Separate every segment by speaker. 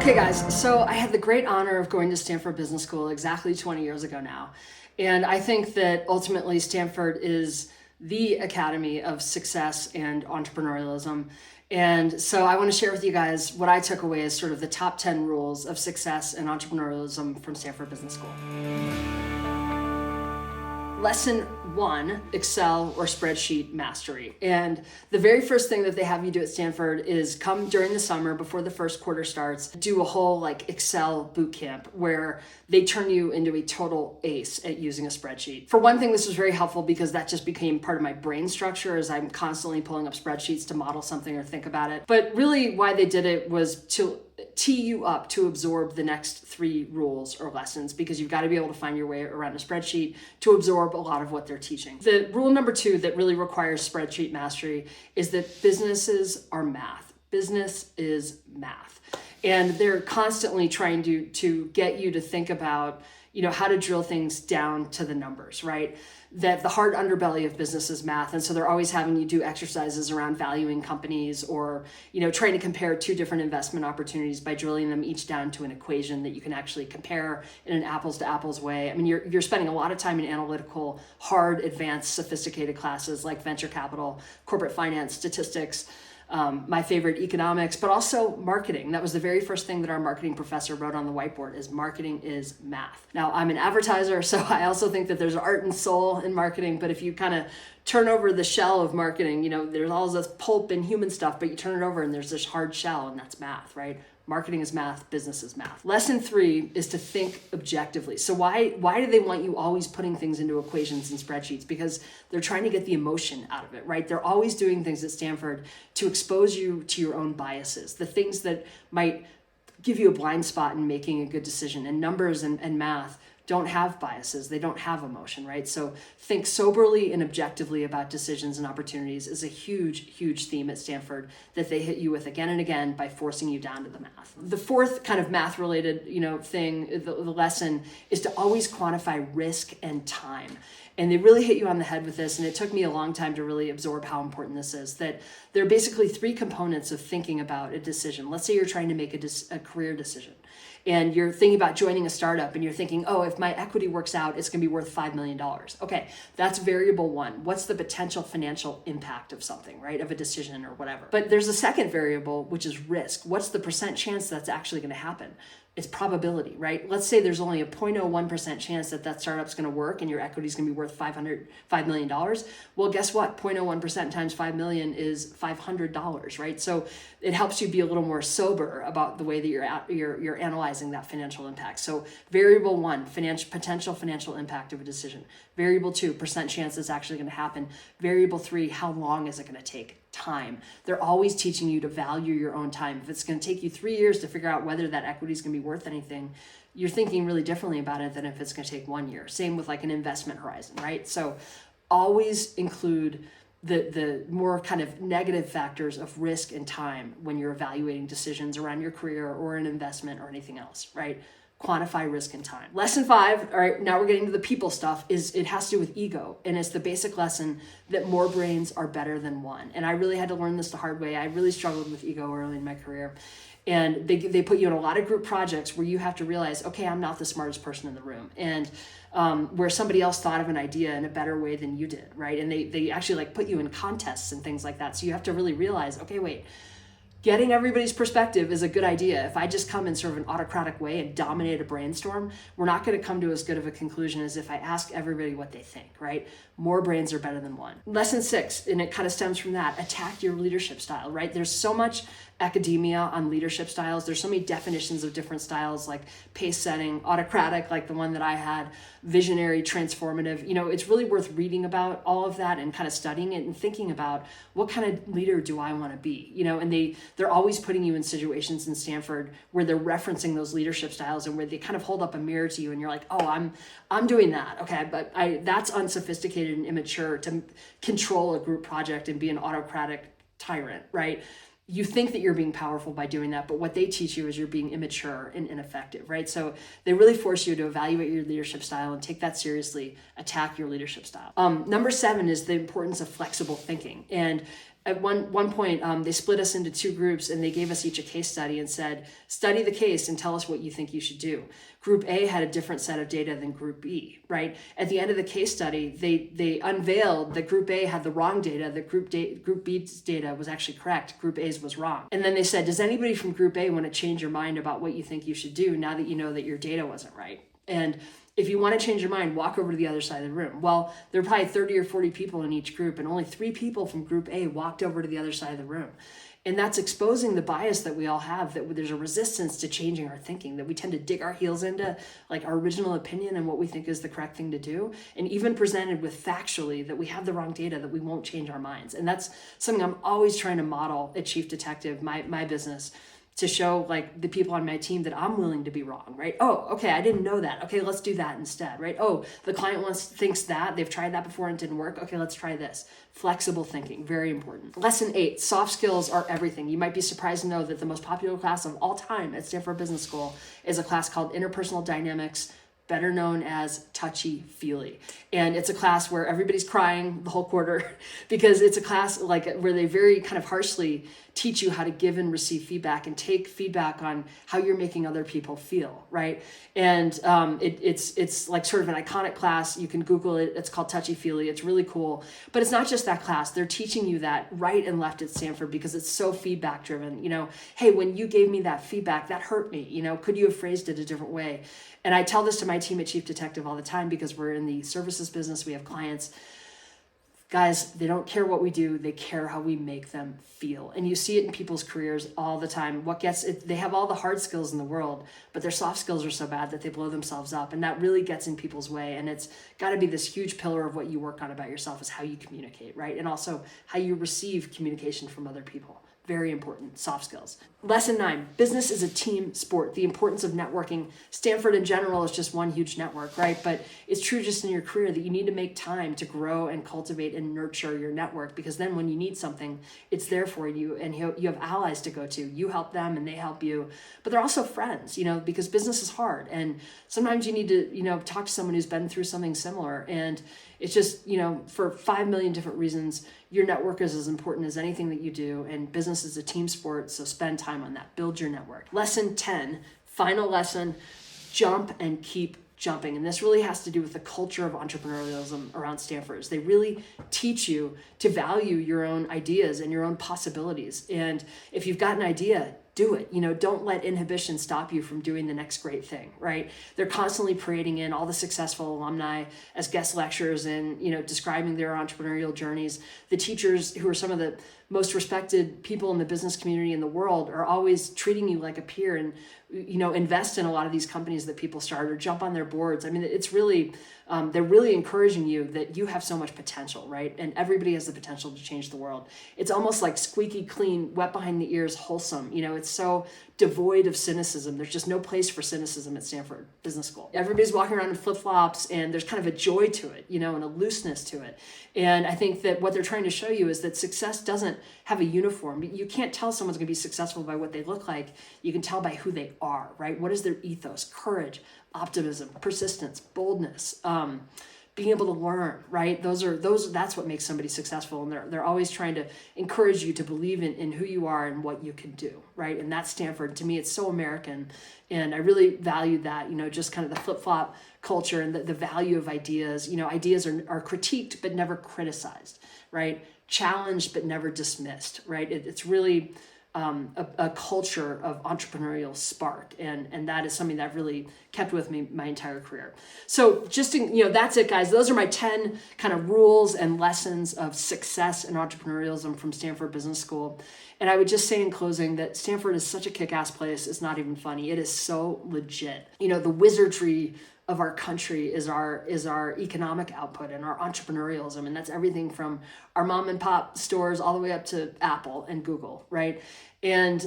Speaker 1: Okay, guys, so I had the great honor of going to Stanford Business School exactly 20 years ago now. And I think that ultimately Stanford is the academy of success and entrepreneurialism. And so I want to share with you guys what I took away as sort of the top 10 rules of success and entrepreneurialism from Stanford Business School. Lesson 1, Excel or spreadsheet mastery. And the very first thing that they have you do at Stanford is come during the summer before the first quarter starts, do a whole like Excel boot camp where they turn you into a total ace at using a spreadsheet. For one thing, this was very helpful because that just became part of my brain structure as I'm constantly pulling up spreadsheets to model something or think about it. But really why they did it was to tee you up to absorb the next 3 rules or lessons, because you've got to be able to find your way around a spreadsheet to absorb a lot of what they're teaching. The rule number 2 that really requires spreadsheet mastery is that businesses are math. Business is math. And they're constantly trying to get you to think about, how to drill things down to the numbers, right? That the hard underbelly of business is math. And so they're always having you do exercises around valuing companies or, trying to compare 2 different investment opportunities by drilling them each down to an equation that you can actually compare in an apples to apples way. I mean, you're spending a lot of time in analytical, hard, advanced, sophisticated classes like venture capital, corporate finance, statistics, my favorite, economics, but also marketing. That was the very first thing that our marketing professor wrote on the whiteboard is marketing is math. Now, I'm an advertiser, so I also think that there's art and soul in marketing, but if you kind of turn over the shell of marketing, there's all this pulp and human stuff, but you turn it over and there's this hard shell, and that's math, right? Marketing is math, business is math. Lesson 3 is to think objectively. So why do they want you always putting things into equations and spreadsheets? Because they're trying to get the emotion out of it, right? They're always doing things at Stanford to expose you to your own biases, the things that might give you a blind spot in making a good decision. And numbers and math don't have biases. They don't have emotion, right? So think soberly and objectively about decisions and opportunities is a huge, huge theme at Stanford that they hit you with again and again by forcing you down to the math. The fourth kind of math related, thing, the lesson is to always quantify risk and time. And they really hit you on the head with this. And it took me a long time to really absorb how important this is, that there are basically 3 components of thinking about a decision. Let's say you're trying to make a career decision. And you're thinking about joining a startup and you're thinking, oh, if my equity works out, it's going to be worth $5 million. Okay, that's variable 1. What's the potential financial impact of something, right? Of a decision or whatever. But there's a second variable, which is risk. What's the % chance that's actually going to happen? It's probability, right? Let's say there's only a 0.01% chance that startup's going to work and your equity is going to be worth $5 million. Well, guess what? 0.01% times 5 million is $500, right? So it helps you be a little more sober about the way that you're analyzing that financial impact. So variable 1, potential financial impact of a decision. Variable 2, % chance it's actually going to happen. Variable 3, how long is it going to take? Time. They're always teaching you to value your own time. If it's going to take you 3 years to figure out whether that equity is going to be worth anything, you're thinking really differently about it than if it's going to take 1 year. Same with like an investment horizon, right? So always include the more kind of negative factors of risk and time when you're evaluating decisions around your career or an investment or anything else, right? Quantify risk and time. Lesson 5, all right, now we're getting to the people stuff, is it has to do with ego. And it's the basic lesson that more brains are better than one. And I really had to learn this the hard way. I really struggled with ego early in my career. And they put you in a lot of group projects where you have to realize, okay, I'm not the smartest person in the room. And where somebody else thought of an idea in a better way than you did, right? And they actually like put you in contests and things like that. So you have to really realize, okay, wait, getting everybody's perspective is a good idea. If I just come in sort of an autocratic way and dominate a brainstorm, we're not going to come to as good of a conclusion as if I ask everybody what they think, right? More brains are better than one. Lesson 6, and it kind of stems from that, attack your leadership style, right? There's so much academia on leadership styles. There's so many definitions of different styles, like pace setting, autocratic, like the one that I had, visionary, transformative. It's really worth reading about all of that and kind of studying it and thinking about what kind of leader do I want to be, and they're always putting you in situations in Stanford where they're referencing those leadership styles and where they kind of hold up a mirror to you and you're like, oh, I'm doing that. Okay. But that's unsophisticated and immature to control a group project and be an autocratic tyrant, right? You think that you're being powerful by doing that, but what they teach you is you're being immature and ineffective, right? So they really force you to evaluate your leadership style and take that seriously, attack your leadership style. Number 7 is the importance of flexible thinking. And at one point, they split us into two groups and they gave us each a case study and said, study the case and tell us what you think you should do. Group A had a different set of data than Group B, right? At the end of the case study, they unveiled that Group A had the wrong data, that Group B's data was actually correct, Group A's was wrong. And then they said, does anybody from Group A want to change your mind about what you think you should do now that you know that your data wasn't right? And if you want to change your mind, walk over to the other side of the room. Well, there were probably 30 or 40 people in each group, and only 3 people from Group A walked over to the other side of the room. And that's exposing the bias that we all have, that there's a resistance to changing our thinking, that we tend to dig our heels into like our original opinion and what we think is the correct thing to do. And even presented with factually that we have the wrong data, that we won't change our minds. And that's something I'm always trying to model at Chief Detective, my business, to show like the people on my team that I'm willing to be wrong, right? Oh, okay, I didn't know that. Okay, let's do that instead, right? Oh, the client thinks that, they've tried that before and it didn't work. Okay, let's try this. Flexible thinking, very important. Lesson 8, soft skills are everything. You might be surprised to know that the most popular class of all time at Stanford Business School is a class called Interpersonal Dynamics, better known as touchy-feely. And it's a class where everybody's crying the whole quarter because it's a class like where they very kind of harshly teach you how to give and receive feedback and take feedback on how you're making other people feel, right? And it's like sort of an iconic class. You can Google it. It's called Touchy-Feely. It's really cool. But it's not just that class. They're teaching you that right and left at Stanford because it's so feedback driven. You know, hey, when you gave me that feedback, that hurt me. You know, could you have phrased it a different way? And I tell this to my team at Chief Detective all the time because we're in the services business. We have clients. Guys, they don't care what we do. They care how we make them feel. And you see it in people's careers all the time. What gets it, they have all the hard skills in the world, but their soft skills are so bad that they blow themselves up. And that really gets in people's way. And it's got to be this huge pillar of what you work on about yourself is how you communicate, right? And also how you receive communication from other people. Very important, soft skills. Lesson 9, business is a team sport. The importance of networking. Stanford in general is just one huge network, right? But it's true just in your career that you need to make time to grow and cultivate and nurture your network, because then when you need something, it's there for you and you have allies to go to. You help them and they help you, but they're also friends, you know, because business is hard. And sometimes you need to, you know, talk to someone who's been through something similar. And it's just, you know, for 5 million different reasons, your network is as important as anything that you do, and business is a team sport, so spend time on that. Build your network. Lesson 10, final lesson, jump and keep jumping. And this really has to do with the culture of entrepreneurialism around Stanford. They really teach you to value your own ideas and your own possibilities. And if you've got an idea, do it. You know, don't let inhibition stop you from doing the next great thing, right? They're constantly parading in all the successful alumni as guest lecturers and, you know, describing their entrepreneurial journeys. The teachers, who are some of the most respected people in the business community in the world, are always treating you like a peer and, you know, invest in a lot of these companies that people start or jump on their boards. I mean, it's really, they're really encouraging you that you have so much potential, right? And everybody has the potential to change the world. It's almost like squeaky clean, wet behind the ears, wholesome. You know, it's so devoid of cynicism. There's just no place for cynicism at Stanford Business School. Everybody's walking around in flip-flops and there's kind of a joy to it, you know, and a looseness to it. And I think that what they're trying to show you is that success doesn't have a uniform. You can't tell someone's going to be successful by what they look like. You can tell by who they are, right? What is their ethos, courage, optimism, persistence, boldness, being able to learn, right? That's what makes somebody successful. And they're always trying to encourage you to believe in who you are and what you can do, right? And that's Stanford. To me, it's so American. And I really value that, you know, just kind of the flip-flop culture and the value of ideas. You know, ideas are critiqued, but never criticized, right? Challenged, but never dismissed, right? It's really a culture of entrepreneurial spark. And that is something that I've really kept with me my entire career. So just, you know, that's it, guys. Those are my 10 kind of rules and lessons of success and entrepreneurialism from Stanford Business School. And I would just say in closing that Stanford is such a kick-ass place. It's not even funny. It is so legit. You know, the wizardry of our country is our economic output and our entrepreneurialism. And that's everything from our mom and pop stores all the way up to Apple and Google, right? And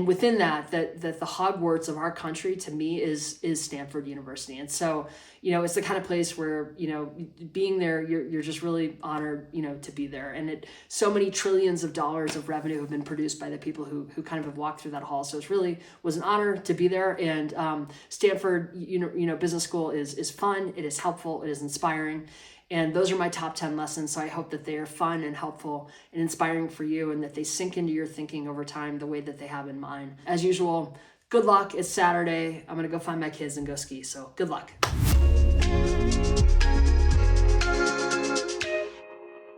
Speaker 1: within that the Hogwarts of our country, to me, is Stanford University. And so, you know, it's the kind of place where, you know, being there, you're just really honored, you know, to be there. And so many trillions of dollars of revenue have been produced by the people who kind of have walked through that hall. So it really was an honor to be there. And Stanford, you know, Business School is fun. It is helpful. It is inspiring. And those are my top 10 lessons. So I hope that they are fun and helpful and inspiring for you, and that they sink into your thinking over time the way that they have in mine. As usual, good luck. It's Saturday. I'm going to go find my kids and go ski. So good luck.